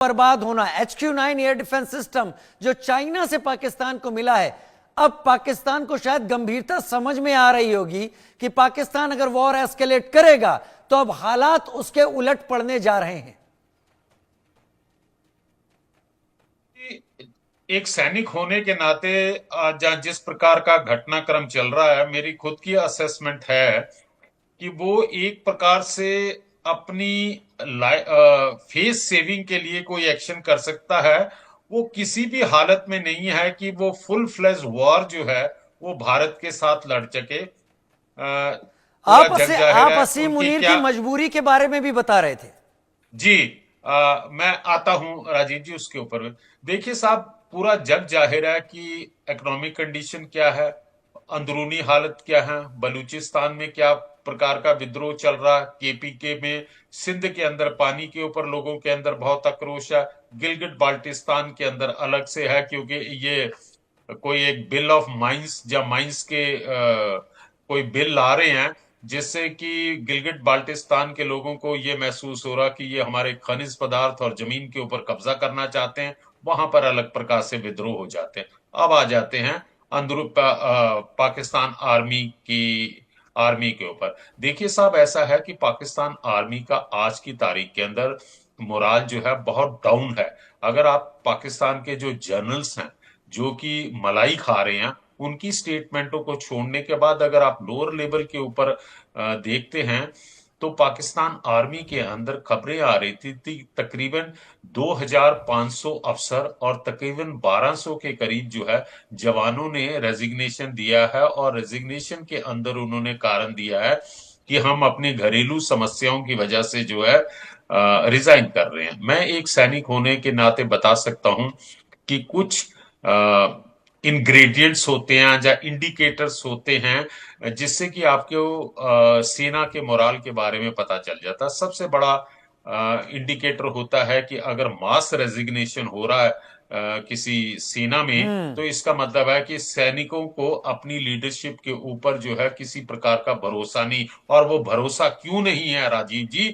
बर्बाद होना। HQ-9 air defence system जो चाइना से पाकिस्तान को मिला है, अब पाकिस्तान को शायद गंभीरता समझ में आ रही होगी कि पाकिस्तान अगर वॉर एस्केलेट करेगा तो अब हालात उसके उलट पड़ने जा रहे हैं। एक सैनिक होने के नाते जिस प्रकार का घटनाक्रम चल रहा है, मेरी खुद की असेसमेंट है कि वो एक प्रकार से अपनी फेस सेविंग के लिए कोई एक्शन कर सकता है। वो किसी भी हालत में नहीं है कि वो फुल फ्लेज वॉर जो है वो भारत के साथ लड़ सके। पूरा जग जाहिर आप है असीम उनकी मुनीर की क्या। मजबूरी के बारे में भी बता रहे थे। जी, मैं आता हूं राजीव जी उसके ऊपर। देखिए साहब, पूरा जग जाहिर है कि इकोनॉमिक कंडीशन क्या है, अंदरूनी हालत क्या है, बलूचिस्तान में क्या प्रकार का विद्रोह चल रहा है, केपीके में, सिंध के अंदर पानी के ऊपर लोगों के अंदर बहुत आक्रोश है, गिलगिट बाल्टिस्तान के अंदर अलग से है क्योंकि ये कोई एक बिल ऑफ माइंस या माइंस के कोई बिल ला रहे हैं जिससे कि गिलगिट बाल्टिस्तान के लोगों को ये महसूस हो रहा कि ये हमारे खनिज पदार्थ और जमीन के ऊपर कब्जा करना चाहते हैं। वहां पर अलग प्रकार से विद्रोह हो जाते हैं। अब आ जाते हैं पाकिस्तान आर्मी के ऊपर। देखिए साहब, ऐसा है कि पाकिस्तान आर्मी का आज की तारीख के अंदर मोराल जो है बहुत डाउन है। अगर आप पाकिस्तान के जो जनरल्स हैं जो कि मलाई खा रहे हैं, उनकी स्टेटमेंटों को छोड़ने के बाद अगर आप लोअर लेवल के ऊपर देखते हैं तो पाकिस्तान आर्मी के अंदर खबरें आ रही थी तकरीबन 2500 अफसर और तकरीबन 1200 के करीब जो है जवानों ने रेजिग्नेशन दिया है। और रेजिग्नेशन के अंदर उन्होंने कारण दिया है कि हम अपनी घरेलू समस्याओं की वजह से जो है रिजाइन कर रहे हैं। मैं एक सैनिक होने के नाते बता सकता हूं कि कुछ इंग्रेडिएंट्स होते हैं या इंडिकेटर्स होते हैं जिससे कि आपको सेना के मोराल के बारे में पता चल जाता है। सबसे बड़ा इंडिकेटर होता है कि अगर मास रेजिग्नेशन हो रहा है किसी सेना में, तो इसका मतलब है कि सैनिकों को अपनी लीडरशिप के ऊपर जो है किसी प्रकार का भरोसा नहीं। और वो भरोसा क्यों नहीं है राजीव जी,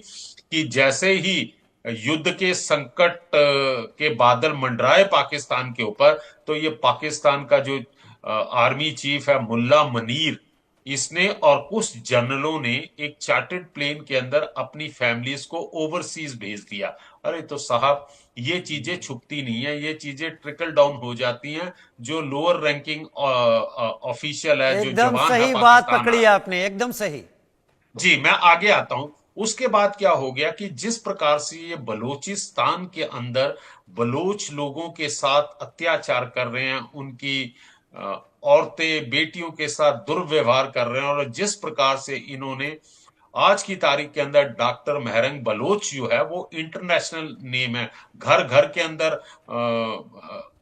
कि जैसे ही युद्ध के संकट के बादल मंडराए पाकिस्तान के ऊपर, तो ये पाकिस्तान का जो आर्मी चीफ है मुल्ला मनीर, इसने और कुछ जनरलों ने एक चार्टर्ड प्लेन के अंदर अपनी फैमिलीज को ओवरसीज भेज दिया। अरे तो साहब, ये चीजें छुपती नहीं है, ये चीजें ट्रिकल डाउन हो जाती हैं। जो लोअर रैंकिंग ऑफिशियल है, जो एकदम जवान है सही बात पाकिस्तान पकड़ी आपने, एकदम सही। जी, मैं आगे आता हूं। उसके बाद क्या हो गया कि जिस प्रकार से ये बलूचिस्तान के अंदर बलूच लोगों के साथ अत्याचार कर रहे हैं, उनकी औरतें बेटियों के साथ दुर्व्यवहार कर रहे हैं, और जिस प्रकार से इन्होंने आज की तारीख के अंदर डॉक्टर महरंग बलोच जो है वो इंटरनेशनल नेम है, घर घर के अंदर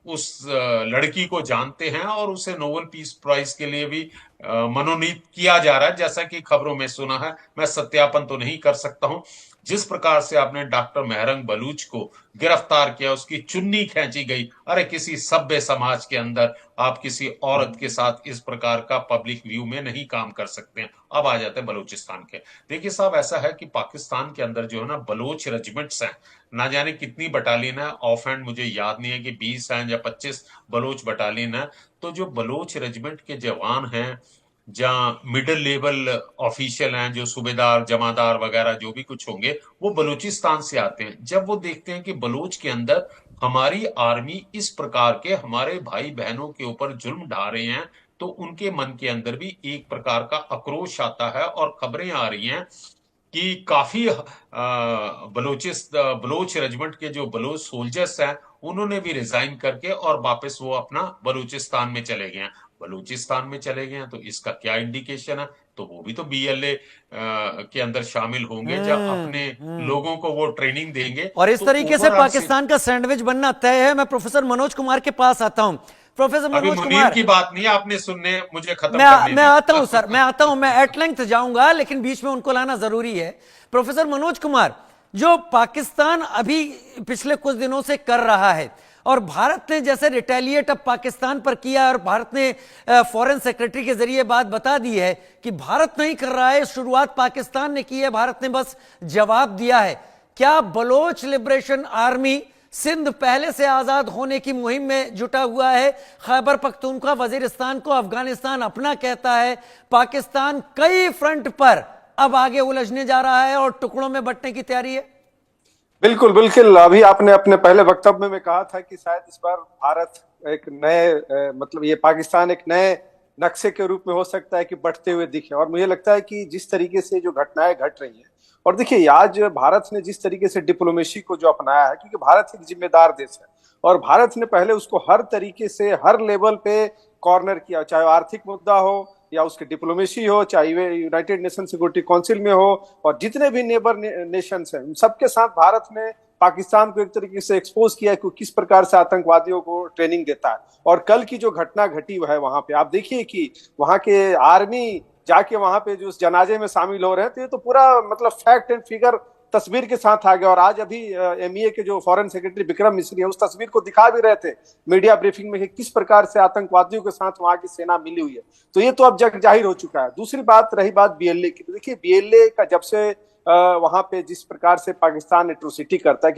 उस लड़की को जानते हैं और उसे नोबेल पीस प्राइज के लिए भी मनोनीत किया जा रहा है, जैसा कि खबरों में सुना है। मैं सत्यापन तो नहीं कर सकता हूं। जिस प्रकार से आपने डॉक्टर महरंग बलूच को गिरफ्तार किया, उसकी चुन्नी खींची गई। अरे किसी सभ्य समाज के अंदर आप किसी औरत के साथ इस प्रकार का पब्लिक व्यू में नहीं काम कर सकते हैं। अब आ जाते हैं बलूचिस्तान के। देखिए साहब, ऐसा है कि पाकिस्तान के अंदर जो है ना बलोच रेजिमेंट्स हैं, ना जाने कितनी बटालियन है, ऑफ हैंड मुझे याद नहीं है कि 20 हैं या 25 बलोच बटालियन है। तो जो बलोच रेजिमेंट के जवान हैं, जहाँ मिडिल लेवल ऑफिशियल हैं, जो सूबेदार जमादार वगैरह जो भी कुछ होंगे, वो बलूचिस्तान से आते हैं। जब वो देखते हैं कि बलूच के अंदर हमारी आर्मी इस प्रकार के हमारे भाई बहनों के ऊपर जुल्म ढा रहे हैं, तो उनके मन के अंदर भी एक प्रकार का आक्रोश आता है। और खबरें आ रही हैं कि काफी बलोच रेजिमेंट के जो बलोच सोल्जर्स हैं, उन्होंने भी रिजाइन करके और वापस वो अपना बलूचिस्तान में चले गए हैं। बलूचिस्तान में चले गए हैं तो इसका क्या इंडिकेशन है? तो वो भी तो बीएलए के अंदर शामिल होंगे, जब अपने लोगों को वो ट्रेनिंग देंगे। और इस तो तरीके से ओवरऑल पाकिस्तान का सैंडविच बनना तय है। मैं प्रोफेसर मनोज कुमार के पास आता हूं। प्रोफेसर अभी मनोज मुनीर कुमार, की बात नहीं आपने सुनने, मुझे खत्म करने मैं दी। आता हूं सर, मैं आता हूं, मैं एट लेंथ जाऊंगा लेकिन बीच में उनको लाना जरूरी है। प्रोफेसर मनोज कुमार, जो पाकिस्तान अभी पिछले कुछ दिनों से कर रहा है और भारत ने जैसे रिटेलिएट अब पाकिस्तान पर किया, और भारत ने फॉरेन सेक्रेटरी के जरिए बात बता दी है कि भारत नहीं कर रहा है, शुरुआत पाकिस्तान ने की है, भारत ने बस जवाब दिया है। क्या बलोच लिबरेशन आर्मी सिंध पहले से आजाद होने की मुहिम में जुटा हुआ है। खैबर पख्तूनख्वा वजीरिस्तान को अफगानिस्तान अपना कहता है। पाकिस्तान कई फ्रंट पर अब आगे उलझने जा रहा है और टुकड़ों में बंटने की तैयारी है। बिल्कुल बिल्कुल, अभी आपने अपने पहले वक्तव्य में कहा था कि शायद इस बार भारत एक नए मतलब ये पाकिस्तान एक नए नक्शे के रूप में हो सकता है कि बढ़ते हुए दिखे। और मुझे लगता है कि जिस तरीके से जो घटनाएं घट रही हैं, और देखिए आज भारत ने जिस तरीके से डिप्लोमेसी को जो अपनाया है, क्योंकि भारत एक जिम्मेदार देश है और भारत ने पहले उसको हर तरीके से हर लेवल पे कॉर्नर किया, चाहे वो आर्थिक मुद्दा हो या उसकी डिप्लोमेसी हो, चाहे वे यूनाइटेड नेशन सिक्योरिटी काउंसिल में हो, और जितने भी नेबर नेशंस हैं सबके साथ भारत ने पाकिस्तान को एक तरीके से एक्सपोज किया है कि किस प्रकार से आतंकवादियों को ट्रेनिंग देता है। और कल की जो घटना घटी है वहां पे आप देखिए कि वहां के आर्मी जाके वहां पे जो उस जनाजे में शामिल हो रहे हैं, तो ये तो पूरा मतलब फैक्ट एंड फिगर तस्वीर के साथ आ गया। और आज अभी एमईए के जो फॉरेन सेक्रेटरी विक्रम मिस्री है उस तस्वीर को दिखा भी रहे थे मीडिया ब्रीफिंग में कि किस प्रकार से आतंकवादियों के साथ वहां की सेना मिली हुई है। तो ये तो अब जग जाहिर हो चुका है। दूसरी बात रही बात बीएलए की, तो देखिए बीएलए का जब से वहां पे जिस प्रकार से पाकिस्तान एट्रोसिटी करता है,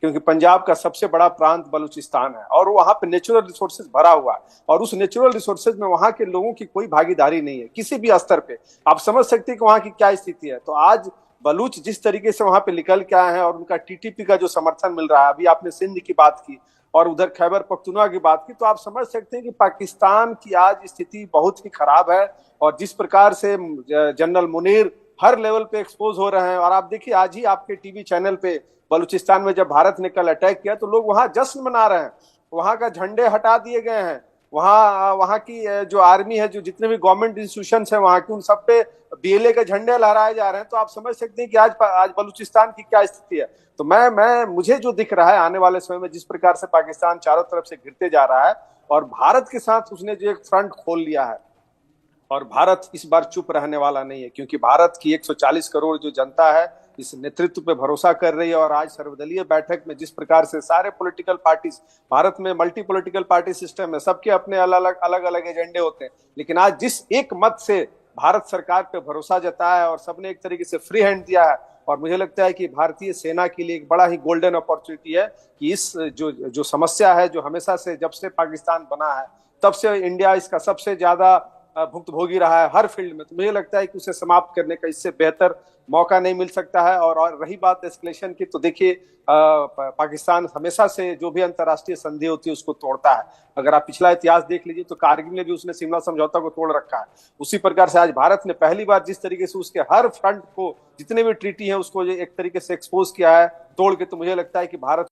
क्योंकि पंजाब का सबसे बड़ा प्रांत बलूचिस्तान है और वहां पे नेचुरल रिसोर्सेज भरा हुआ है, और उस नेचुरल रिसोर्सेज में वहां के लोगों की कोई भागीदारी नहीं है किसी भी स्तर पे। आप समझ सकते हैं कि वहां की क्या स्थिति है। तो आज बलूच जिस तरीके से वहां पे निकल के आए हैं और उनका टीटीपी का जो समर्थन मिल रहा है, अभी आपने सिंध की बात की और उधर खैबर पख्तूनख्वा की बात की, तो आप समझ सकते हैं कि पाकिस्तान की आज स्थिति बहुत ही खराब है। और जिस प्रकार से जनरल मुनीर हर लेवल पे एक्सपोज हो रहे हैं, और आप देखिए आज ही आपके टीवी चैनल पे बलूचिस्तान में जब भारत ने कल अटैक किया तो लोग वहां जश्न मना रहे हैं, वहां का झंडे हटा दिए गए हैं, वहां की जो आर्मी है, जो जितने भी गवर्नमेंट इंस्टीट्यूशन है वहां की, उन सब पे बीएलए के झंडे लहराए जा रहे हैं। तो आप समझ सकते हैं कि आज बलूचिस्तान की क्या स्थिति है। तो मुझे जो दिख रहा है आने वाले समय में जिस प्रकार से पाकिस्तान चारों तरफ से घिरते जा रहा है और भारत के साथ उसने जो एक फ्रंट खोल लिया है, और भारत इस बार चुप रहने वाला नहीं है, क्योंकि भारत की 140 करोड़ जो जनता है इस नेतृत्व पे भरोसा कर रही है। और आज सर्वदलीय बैठक में जिस प्रकार से सारे पॉलिटिकल पार्टीज, भारत में मल्टी पॉलिटिकल पार्टी सिस्टम है, सबके अपने अलग अलग एजेंडे होते हैं, लेकिन आज जिस एक मत से भारत सरकार पे भरोसा जताया है और सबने एक तरीके से फ्री हैंड दिया है, और मुझे लगता है कि भारतीय सेना के लिए एक बड़ा ही गोल्डन अपॉर्चुनिटी है कि इस जो समस्या है, जो हमेशा से जब से पाकिस्तान बना है तब से इंडिया इसका सबसे ज्यादा भुक्तभोगी रहा है हर फील्ड में, तो मुझे लगता है कि उसे समाप्त करने का इससे बेहतर मौका नहीं मिल सकता है। और रही बात एस्केलेशन की, तो देखिए पाकिस्तान हमेशा से जो भी अंतर्राष्ट्रीय संधि होती है उसको तोड़ता है। अगर आप पिछला इतिहास देख लीजिए तो कारगिल में भी उसने शिमला समझौता को तोड़ रखा है। उसी प्रकार से आज भारत ने पहली बार जिस तरीके से उसके हर फ्रंट को, जितने भी ट्रीटी है उसको एक तरीके से एक्सपोज किया है तोड़ के, तो मुझे लगता है कि भारत